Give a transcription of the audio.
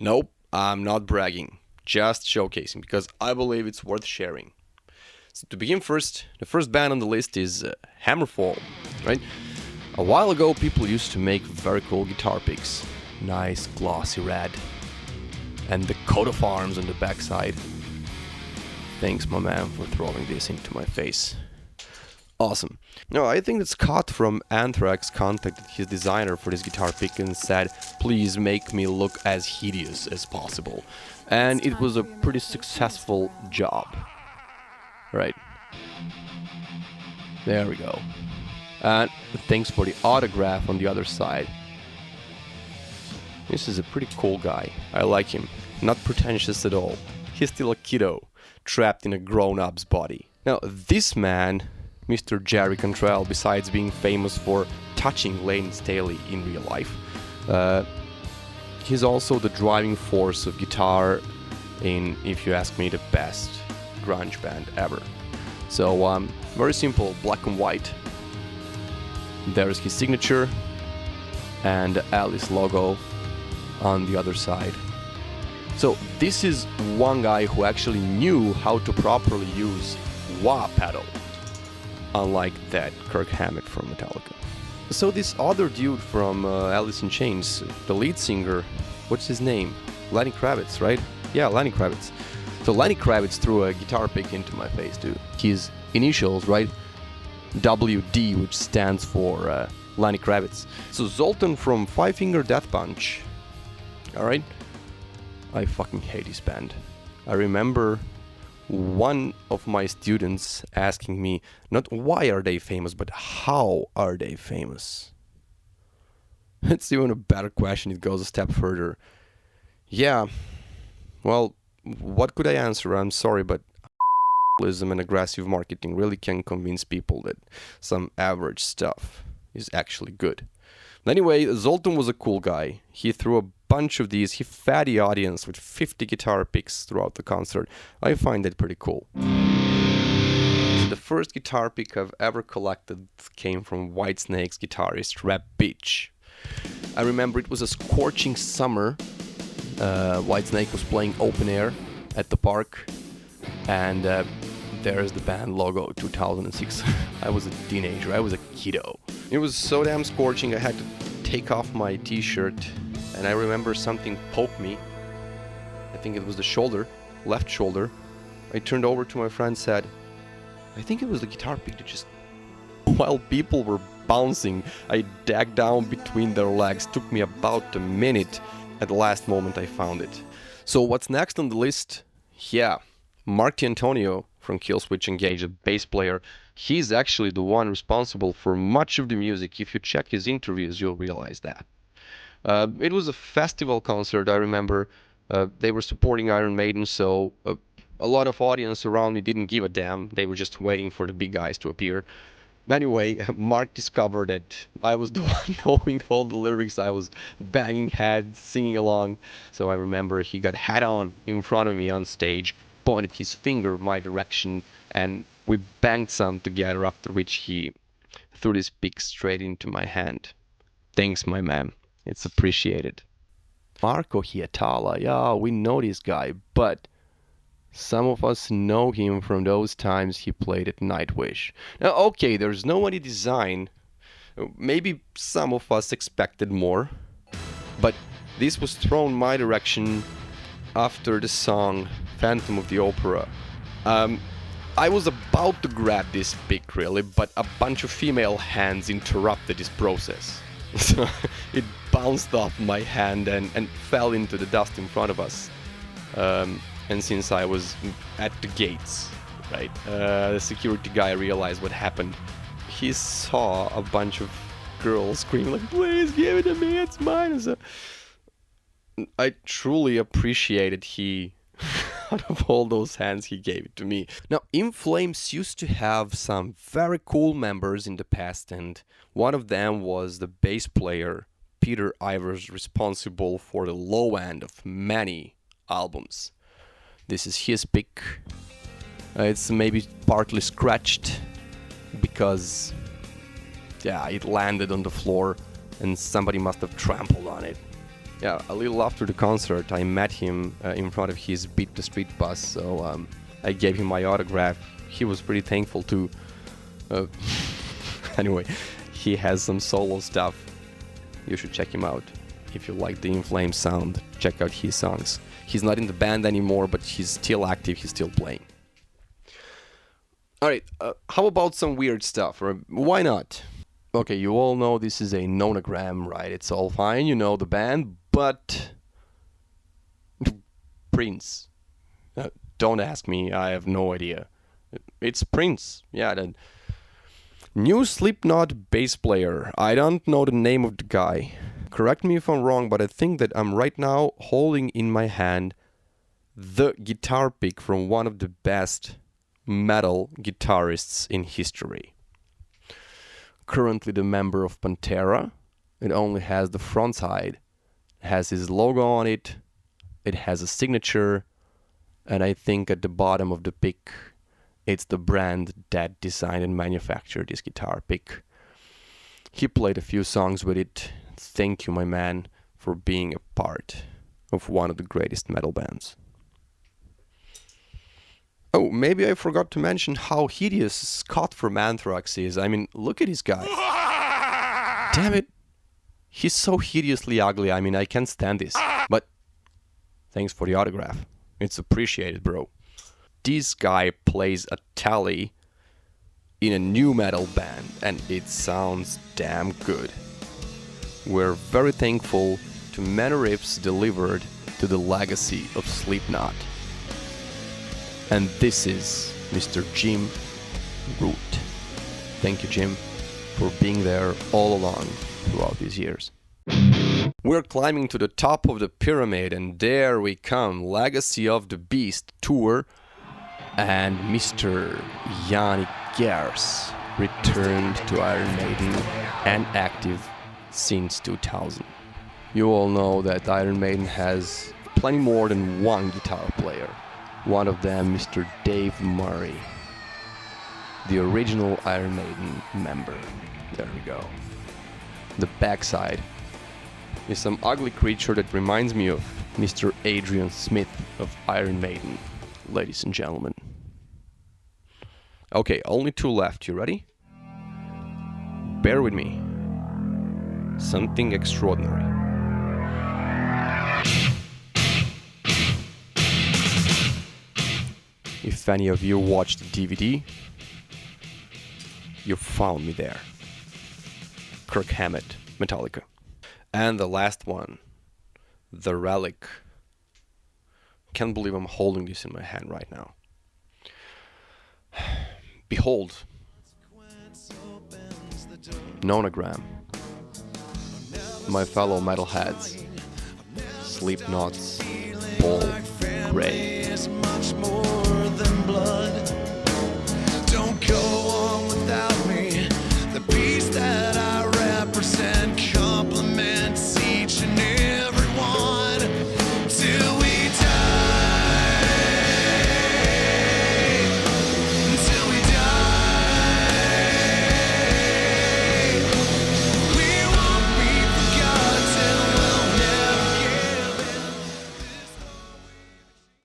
Nope, I'm not bragging, just showcasing because I believe it's worth sharing. So to begin first, the first band on the list is Hammerfall, right? A while ago, people used to make very cool guitar picks. Nice, glossy red. And the coat of arms on the backside. Thanks, my man, for throwing this into my face. Awesome. No, I think that Scott from Anthrax contacted his designer for this guitar pick and said, please make me look as hideous as possible. And it was a pretty successful job. Right. There we go. And thanks for the autograph on the other side. This is a pretty cool guy. I like him. Not pretentious at all. He's still a kiddo, trapped in a grown-up's body. Now, this man, Mr. Jerry Cantrell, besides being famous for touching Layne Staley in real life, he's also the driving force of guitar in, if you ask me, the best grunge band ever. So, very simple, black and white. There's his signature and the Alice logo on the other side. So this is one guy who actually knew how to properly use wah pedal, unlike that Kirk Hammett from Metallica. So this other dude from Alice in Chains, the lead singer, what's his name? Lenny Kravitz, right? Yeah, Lenny Kravitz. So Lenny Kravitz threw a guitar pick into my face, dude. His initials, right? WD, which stands for Lenny Kravitz. So Zoltan from Five Finger Death Punch. Alright? I fucking hate this band. I remember one of my students asking me, not why are they famous, but how are they famous? It's even a better question, it goes a step further. Yeah, well, what could I answer? I'm sorry, but and aggressive marketing really can convince people that some average stuff is actually good. But anyway, Zoltan was a cool guy. He threw a bunch of these. He fed the audience with 50 guitar picks throughout the concert. I find that pretty cool. The first guitar pick I've ever collected came from Whitesnake's guitarist Reb Beach. I remember it was a scorching summer. Whitesnake was playing open air at the park, and there's the band logo, 2006. I was a teenager, I was a kiddo. It was so damn scorching I had to take off my t-shirt, and I remember something poked me. I think it was the shoulder, left shoulder. I turned over to my friend and said, I think it was the guitar pick that just... While people were bouncing, I dug down between their legs. Took me about a minute. At the last moment I found it. So what's next on the list? Yeah, Mark D'Antonio from Killswitch Engage, a bass player. He's actually the one responsible for much of the music. If you check his interviews, you'll realize that. It was a festival concert, I remember. They were supporting Iron Maiden, so a lot of audience around me didn't give a damn. They were just waiting for the big guys to appear. Anyway, Mark discovered that I was the one knowing all the lyrics. I was banging heads, singing along. So I remember he got head on in front of me on stage, pointed his finger my direction, and we banged some together, after which he threw this pick straight into my hand. Thanks, my man. It's appreciated. Marco Hietala, yeah, we know this guy, but some of us know him from those times he played at Nightwish. Now, okay, there's no any design. Maybe some of us expected more, but this was thrown my direction after the song Phantom of the Opera. I was about to grab this pick, really, but a bunch of female hands interrupted this process. So it bounced off my hand and fell into the dust in front of us. And since I was at the gates, right, the security guy realized what happened. He saw a bunch of girls screaming like, please give it to me, it's mine. So I truly appreciated he, out of all those hands, he gave it to me. Now, In Flames used to have some very cool members in the past, and one of them was the bass player, Peter Ivers, responsible for the low end of many albums. This is his pick. It's maybe partly scratched because, yeah, it landed on the floor and somebody must have trampled on it. Yeah, a little after the concert, I met him in front of his Beat the Street bus, so I gave him my autograph. He was pretty thankful too. Anyway, he has some solo stuff. You should check him out. If you like the In Flames sound, check out his songs. He's not in the band anymore, but he's still active, he's still playing. Alright, how about some weird stuff? Or why not? Okay, you all know this is a nonagram, right? It's all fine, you know the band, but... Prince. Don't ask me, I have no idea. It's Prince, yeah. The new Slipknot bass player. I don't know the name of the guy. Correct me if I'm wrong, but I think that I'm right now holding in my hand the guitar pick from one of the best metal guitarists in history. Currently the member of Pantera. It only has the front side. It has his logo on it. It has a signature. And I think at the bottom of the pick, it's the brand that designed and manufactured this guitar pick. He played a few songs with it. Thank you, my man, for being a part of one of the greatest metal bands. Oh, maybe I forgot to mention how hideous Scott from Anthrax is. I mean, look at this guy. Damn it. He's so hideously ugly. I mean, I can't stand this. But thanks for the autograph. It's appreciated, bro. This guy plays a tally in a new metal band, and it sounds damn good. We're very thankful to many riffs delivered to the legacy of Slipknot. And this is Mr. Jim Root. Thank you, Jim, for being there all along throughout these years. We're climbing to the top of the pyramid, and there we come, Legacy of the Beast tour, and Mr. Yannick Gers returned to Iron Maiden and active since 2000. You all know that Iron Maiden has plenty more than one guitar player. One of them, Mr. Dave Murray, the original Iron Maiden member. There we go. The backside is some ugly creature that reminds me of Mr. Adrian Smith of Iron Maiden, ladies and gentlemen. Okay, only two left. You ready? Bear with me. Something extraordinary. If any of you watched the DVD, you found me there. Kirk Hammett, Metallica. And the last one, The Relic. Can't believe I'm holding this in my hand right now. Behold, Nonagram, my fellow metalheads, Slipknot's Paul Gray.